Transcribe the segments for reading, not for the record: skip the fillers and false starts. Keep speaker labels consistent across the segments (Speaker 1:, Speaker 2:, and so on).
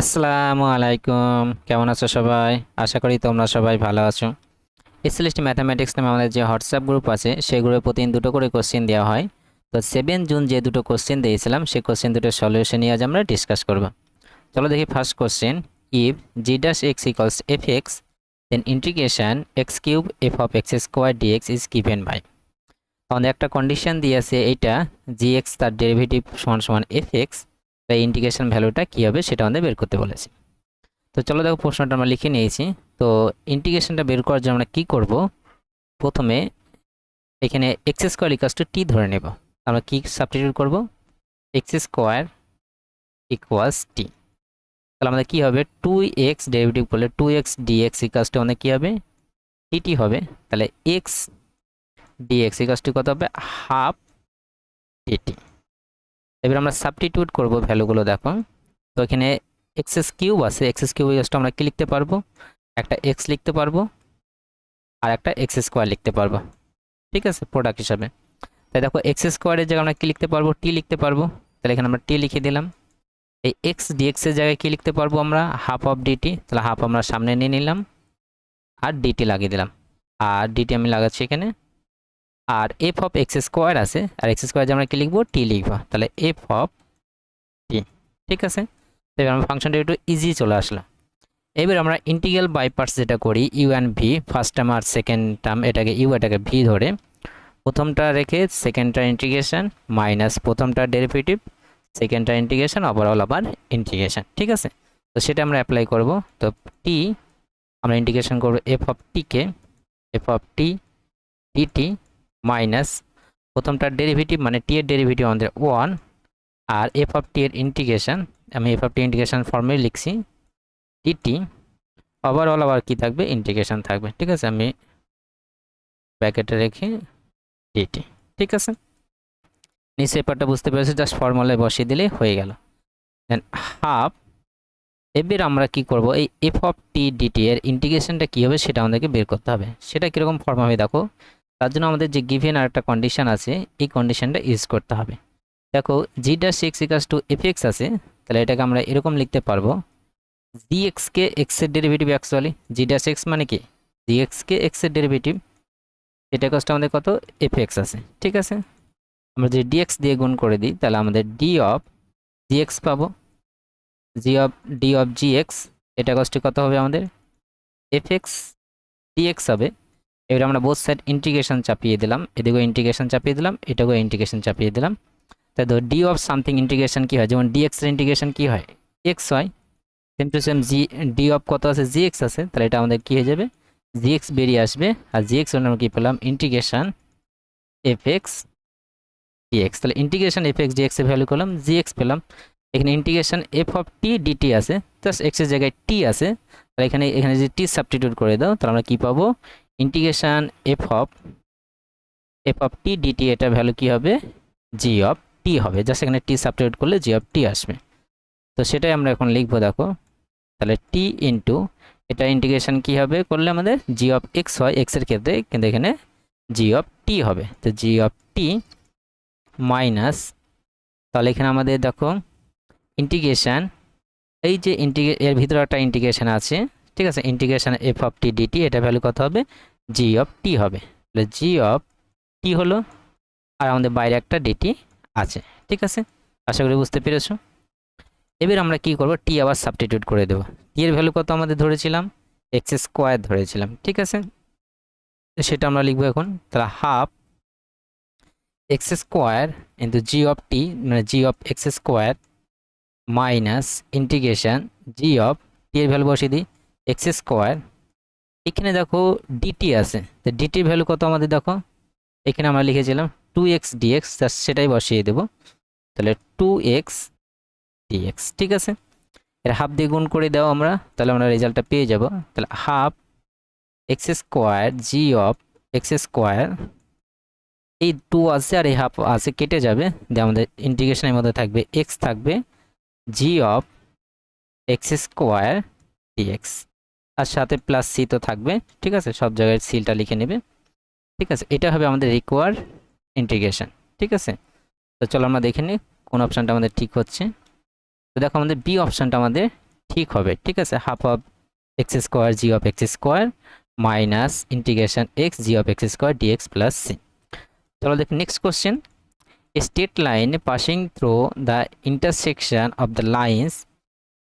Speaker 1: আসসালামু আলাইকুম, কেমন আছো সবাই? আশা করি তোমরা সবাই ভালো আছো। এসএলএসটি ম্যাথামেটিক্স নামে আমাদের যে হোয়াটসঅ্যাপ গ্রুপ আছে সেই গ্রুপে প্রতিদিন দুটো করে কোশ্চেন দেওয়া হয়। তো 7 জুন যে দুটো কোশ্চেন দিয়েছিলাম সেই কোশ্চেন দুটোর সলিউশন নিয়ে আজ আমরা ডিসকাস করব। চলো দেখি first question. If G dash X equals F X then integration X cube F of x square dx is given by. আমাদের একটা কন্ডিশন দিয়েছে, এইটা জি এক্স তার ডেরিভেটিভ সমান সমান এফ এক্স, তাই ইন্টিগ্রেশন ভ্যালুটা কী হবে সেটা আমাদের বের করতে বলেছে। তো চলো দেখো প্রশ্নটা আমরা লিখে নিয়েছি। তো ইন্টিগ্রেশনটা বের করার জন্য আমরা কী করব, প্রথমে এখানে এক্স স্কোয়ার ইকুয়ালস টু টি ধরে নেব। আমরা কি সাবস্টিটিউট করব, এক্স স্কোয়ার ইকুয়ালস টি। তাহলে আমাদের কী হবে, 2x ডেরিভেটিভ করলে 2x ডিএক্স ইকুয়ালস টু আমাদের কী হবে, টি হবে। তাহলে এক্স ডিএক্স ইকুয়ালস টু কত হবে, হাফ টি। এবার আমরা সাবস্টিটিউট করব ভ্যালুগুলো, দেখো। তো এখানে এক্স কিউব আছে, এক্স কিউব ইকুয়ালস টু আমরা কি লিখতে পারবো, একটা এক্স লিখতে পারবো আর একটা এক্স স্কোয়ার লিখতে পারবো, ঠিক আছে, প্রোডাক্ট হিসাবে। তাই দেখো এক্স স্কোয়ারের জায়গায় আমরা কি লিখতে পারবো, টি লিখতে পারবো। তাহলে এখানে আমরা টি লিখে দিলাম। এই এক্স ডিএক্স এর জায়গায় কি লিখতে পারবো আমরা, হাফ অফ ডিটি। তাহলে হাফ আমরা সামনে নিয়ে নিলাম আর ডিটি লাগিয়ে দিলাম, আর ডিটি আমি লাগাচ্ছি এখানে। আর এফ অফ এক্স স্কোয়ার আছে, আর এক্স স্কোয়ার আমরা কি লিখবো, টি লিখবো। তাহলে এফ অফ টি, ঠিক আছে। এবার আমরা ফাংশনটা একটু ইজি চলে আসলো। এবার আমরা ইন্টিগ্রাল বাই পার্টস যেটা করি, U and V, first term আর সেকেন্ড টার্ম, এটাকে ইউ এটাকে ভি ধরে প্রথমটা রেখে সেকেন্ডটা ইন্টিগ্রেশন মাইনাস প্রথমটা ডেরিভেটিভ সেকেন্ডটা ইন্টিগ্রেশন ওভারঅল আবার ইন্টিগ্রেশন, ঠিক আছে। তো সেটা আমরা অ্যাপ্লাই করব। তো টি আমরা ইন্টিগ্রেশন করব এফ অফ টিকে, f of T dt minus প্রথমটার ডেরিভেটিভ মানে টি এর ডেরিভেটিভ আমাদের 1, আর এফ অফ টি এর ইন্টিগ্রেশন আমি এফ অফ টি ইন্টিগ্রেশন ফর্মে লিখছি ডিটি ওভারঅল আবার কি থাকবে, ইন্টিগ্রেশন থাকবে, ঠিক আছে। আমি ব্র্যাকেটে রেখে ডিটি, ঠিক আছে। নিচে পার্টটা বুঝতে পেরেছি, জাস্ট ফর্মুলায় বসিয়ে দিলে হয়ে গেল। দেন হাফ, এবার আমরা কি করব, এই এফ অফ টি ডিটি এর ইন্টিগ্রেশনটা কী হবে সেটা আমাদেরকে বের করতে হবে। সেটা কীরকম ফর্ম হবে দেখো, তার জন্য আমাদের যে গিভেন আর একটা কন্ডিশন আছে, এই কন্ডিশনটা ইউজ করতে হবে। দেখো g dash x equals to f x আছে, তাহলে এটাকে আমরা এরকম লিখতে পারবো, জি এক্সকে এক্সের ডেরিভেটিভ অ্যাকচুয়ালি জি ড্যাশ এক্স মানে কি, জি এক্সকে এক্সের ডেরিভেটিভ, এটা কষ্ট আমাদের কত, এফ এক্স আছে, ঠিক আছে। আমরা যদি ডিএক্স দিয়ে গুণ করে দিই তাহলে আমাদের ডি অফ জিএক্স পাবো, ডি অফ জিএক্স, এটা কষ্টে কত হবে আমাদের, এফ এক্স ডিএক্স হবে। এবার আমরা বোথ সাইড ইন্টিগ্রেশন চাপিয়ে দিলাম, এদিকেও ইন্টিগ্রেশন চাপিয়ে দিলাম, এটাকেও ইন্টিগ্রেশন চাপিয়ে দিলাম। তাই তো ডি অফ সামথিং ইন্টিগ্রেশন কী হয়, যেমন ডিএক্স এর ইন্টিগ্রেশন কী হয়, এক্স হয়। Same to same G D of কত আছে, জিএক্স আছে, তাহলে এটা আমাদের কী হয়ে যাবে, জিএক্স বেরিয়ে আসবে। আর জিএক্স আমরা কী পেলাম, ইন্টিগ্রেশন এফ এক্স ডিএক্স। তাহলে ইন্টিগ্রেশন এফ এক্স ডিএক্স এর ভ্যালু করলাম, জিএক্স পেলাম। এখানে integration F of T dt আছে, জাস্ট এক্স এর জায়গায় টি আছে, তাহলে এখানে যদি টি সাবস্টিটিউট করে দাও তাহলে আমরা কী পাবো, integration F of T dt, এটা ভ্যালু কী হবে, জি অফ টি হবে। জাস্ট এখানে টি সাবস্টিটিউট করলে জি অফ টি আসবে। তো সেটাই আমরা এখন লিখবো, দেখো। তাহলে টি ইন্টু এটা ইন্টিগ্রেশন কী হবে করলে আমাদের জি অফ এক্স হয় এক্সের ক্ষেত্রে, কিন্তু এখানে জি অফ টি হবে। তো জি অফ টি মাইনাস, তাহলে এখানে আমাদের দেখো ইন্টিগ্রেশন, এই যে এর ভিতরে একটা ইন্টিগ্রেশন আছে, ঠিক আছে, integration F of T dt, এটা ভ্যালু কত হবে, জি অফ টি হবে। তাহলে জি অফ টি হলো, আর আমাদের বাইরে একটা ডিটি আছে, ঠিক আছে। আশা করি বুঝতে পেরেছো। এবার আমরা কি করব, টি আবার সাবস্টিটিউট করে দেবো। টি এর ভ্যালু কত আমাদের ধরেছিলাম, এক্স স্কোয়ার ধরেছিলাম, ঠিক আছে। সেটা আমরা লিখবো এখন। তাহলে half x square into g of t মানে g of x square minus integration g of t এর ভ্যালু বসিয়ে দিই এক্স স্কোয়ার। এখানে দেখো ডিটি আছে, তো ডিটির ভ্যালু কত আমাদের দেখো, এখানে আমরা লিখেছিলাম 2x dx, সেটাই বসিয়ে দেবো। তাহলে 2x dx, ঠিক আছে। এর হাফ দিয়ে গুণ করে দাও আমরা, তাহলে আমরা রেজাল্টটা পেয়ে যাব। তাহলে half x square G of x square, এই 2 আছে আর এই হাফ আছে কেটে যাবে, দিয়ে আমাদের ইন্টিগ্রেশনের মধ্যে থাকবে এক্স থাকবে, জি অফ এক্স স্কোয়ার ডিএক্স, আর সাথে প্লাস সি তো থাকবে, ঠিক আছে, সব জায়গায় সিলটা লিখে নেবে, ঠিক আছে। এটা হবে আমাদের রিকোয়ার ইন্টিগ্রেশন, ঠিক আছে। তো চলো আমরা দেখে নিই কোন অপশানটা আমাদের ঠিক হচ্ছে। তো দেখো আমাদের বি অপশানটা আমাদের ঠিক হবে, ঠিক আছে, half of x square G of x square minus integration X G of x square dx plus C. চলো দেখো next question. A straight line passing through the intersection of the lines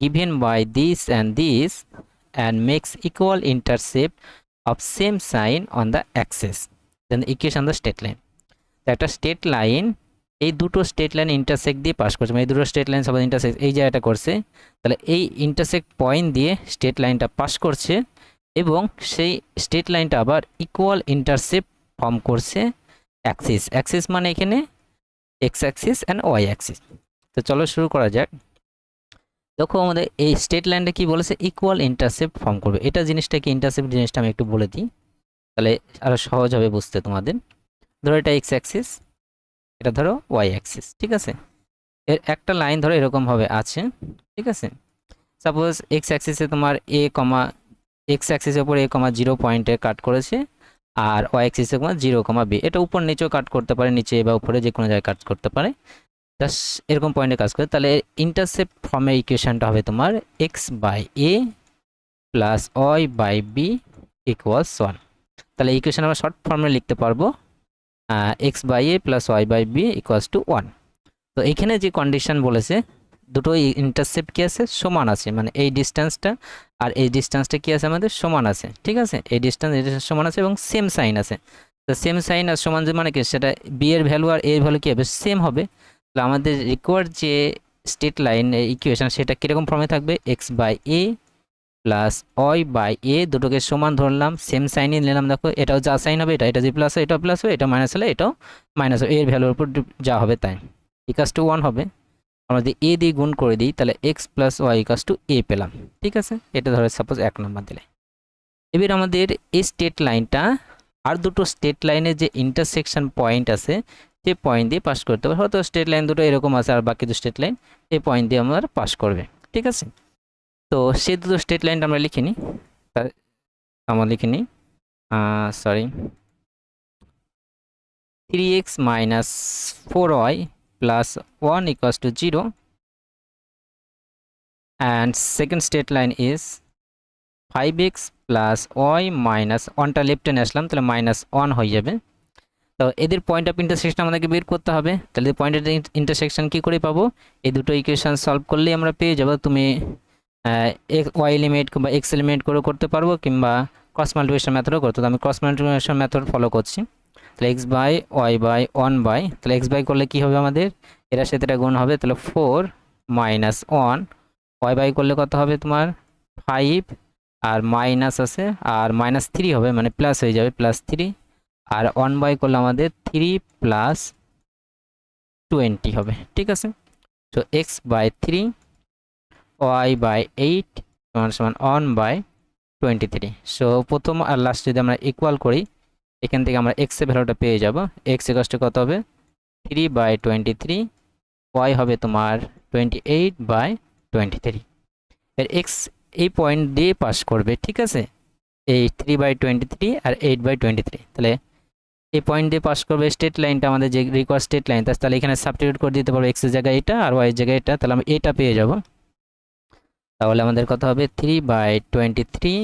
Speaker 1: given by this and makes equal intercept of same sign on the axis. Then the equation of the straight line. একটা straight line এই দুটো straight line intersect দিয়ে pass করছে, মানে এই দুটো straight line সবাই intersect এই জায়গাটা করছে, তাহলে এই ইন্টারসেক্ট পয়েন্ট দিয়ে স্ট্রেট লাইনটা পাস করছে এবং সেই স্ট্রেট লাইনটা আবার ইকুয়াল ইন্টারসেপ্ট ফর্ম করছে অ্যাক্সিস। অ্যাক্সিস মানে এখানে x axis and y axis. তো চলো শুরু করা যাক। দেখো আমাদের এই স্ট্রেট লাইনটা কি বলেছে, ইকুয়াল ইন্টারসেপ্ট ফর্ম করবে। এটা জিনিসটা কি, ইন্টারসেপ্ট জিনিসটা আমি একটু বলে দিই, তাহলে আরো সহজ হবে বুঝতে তোমাদের। ধরো এটা এক্স অ্যাক্সিস, এটা ধরো ওয়াই অ্যাক্সিস, ঠিক আছে। এর একটা লাইন ধরো এরকম ভাবে আছে, ঠিক আছে। সাপোজ এক্স অ্যাক্সিসে তোমার এক্স অ্যাক্সিসের উপর a,0 পয়েন্টে কাট করেছে, আর ওয়াই অ্যাক্সিসে তোমার 0, b, এটা উপর নিচেও কাট করতে পারে, নিচে বা উপরে যে কোনো জায়গায় কাট করতে পারে, জাস্ট এরকম পয়েন্টে কাজ করে। তাহলে ইন্টারসেপ্ট ফর্মের ইকুয়েশনটা হবে তোমার x by a plus y by b equals 1। তাহলে ইকুয়েশন আমরা শর্ট ফর্মে লিখতে পারবো x by a plus y by b equals to 1। তো এখানে যে কন্ডিশন বলেছে দুটো ইন্টারসেপ্ট কি আছে, সমান আছে, মানে এই ডিস্টেন্সটা আর এই ডিস্টেন্সটা কি আছে আমাদের সমান আছে, ঠিক আছে। এই ডিস্টেন্স সমান আছে এবং সেম সাইন আছে। তো সেম সাইন আর সমান যে মানে কি, সেটা বি এর ভ্যালু আর এ এর ভ্যালু কি হবে, সেম হবে। তাহলে আমাদের রিকোয়ার্ড যে স্ট্রেট লাইন ইকুয়েশন সেটা কীরকম ফর্মে থাকবে, x by a plus y by a, দুটোকে সমান ধরলাম, সেম সাইনই নিলাম। দেখো এটাও যা সাইন হবে এটা যে প্লাস হয় এটাও প্লাস হবে, এটা মাইনাস হলে এটাও মাইনাস হবে, এর ভ্যালুর উপর যা হবে তাই ইকাস টু 1 হবে। আমরা যদি এ দিয়ে গুণ করে দিই তাহলে x plus y equals to a পেলাম, ঠিক আছে। এটা ধরে সাপোজ 1 নম্বর দিলে। এবার আমাদের এই স্ট্রেট লাইনটা আর দুটো স্ট্রেট লাইনের যে ইন্টারসেকশন পয়েন্ট আছে সেই পয়েন্ট দিয়ে পাস করতে হবে। হয়তো স্ট্রেট লাইন দুটো এরকম আছে আর বাকি দুটো স্ট্রেট লাইন এই পয়েন্ট দিয়ে আমরা পাস করবে, ঠিক আছে। তো সেই দুটো স্ট্রেট লাইনটা আমরা লিখে নিই, আমরা লিখে নিই sorry 3x minus 4y plus 1 equals to 0, and second straight line is 5x plus y minus 1টা লেফটে নিয়ে আসলাম, তাহলে -1 হয়ে যাবে। তো এদের পয়েন্ট অফ ইন্টারসেকশন আমাদেরকে বের করতে হবে। তাহলে পয়েন্ট অফ ইন্টারসেকশন কি করে পাবো, এই দুটো ইকুয়েশন সলভ করলেই আমরা পেয়ে যাব। তুমি ওয়াই লিমিট কিংবা এক্স লিমিট করে করতে পারবো, কিংবা ক্রস মাল্টিপ্লিকেশন মেথডও করতে। তো আমি ক্রস মাল্টিপ্লিকেশন মেথড ফলো করছি। তাহলে x by y by 1 by, তাহলে এক্স বাই করলে কি হবে আমাদের, এটার সাথে এটা গুণ হবে, তাহলে 4 মাইনাস 1, ওয়াই বাই করলে কত হবে তোমার 5, আর মাইনাস আছে আর -3 হবে, মানে প্লাস হয়ে যাবে +3, আর 1 বাই করলে আমাদের 3 প্লাস 20 হবে, ঠিক আছে। তো এক্স বাই 3 ওয়াই বাই 8 সমান 1 বাই 23। সো প্রথম আর লাস্ট যদি আমরা ইকুয়াল করি, এখান থেকে আমরা এক্স এর ভ্যালুটা পেয়ে যাব। এক্স ইকুয়াল টু কত হবে 3 বাই 23, ওয়াই হবে তোমার 28 বাই 23। এর এক্স এই পয়েন্ট দিয়ে পাস করবে, ঠিক আছে, এই 3 বাই 23 আর 8 বাই 23। তাহলে এই পয়েন্ট দিয়ে পাস করবে স্ট্রেট লাইনটা আমাদের যে রিকোয়ার্ড স্ট্রেট লাইন, তাহলে এখানে সাবস্টিটিউট করে দিতে পারবো এক্স এর জায়গায় এটা আর ওয়াই এর জায়গায় এটা, তাহলে আমরা এটা পেয়ে যাব। তাহলে আমাদের কত হবে 3 by 23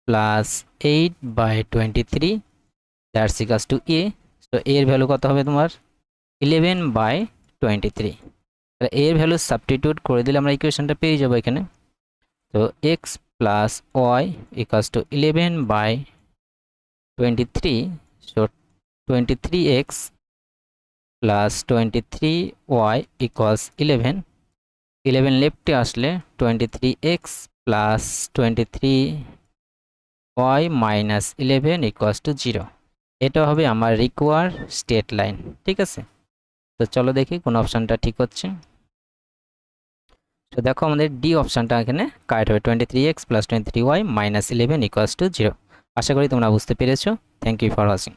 Speaker 1: plus 8 by 23, that's equals to a. তো এর ভ্যালু কত হবে তোমার 11 বাই 23। তাহলে এর ভ্যালু সাবস্টিটিউট করে দিলে আমরা ইকুয়েশনটা পেয়ে যাবো এখানে। তো x plus y equals to 11 by 23, so 23x plus 23y equals 11। 11 লেফটে আসলে 23x plus 23y minus 11 equals to 0। এটা হবে আমার রিকোয়ার্ড স্ট্রেট লাইন, ঠিক আছে। তো চলো দেখি কোন অপশনটা ঠিক হচ্ছে। তো দেখো আমাদের ডি অপশনটা এখানে কারেক্ট হবে, 23x plus 23y minus 11 equals to 0। আশা করি তোমরা বুঝতে পেরেছো। Thank you for watching.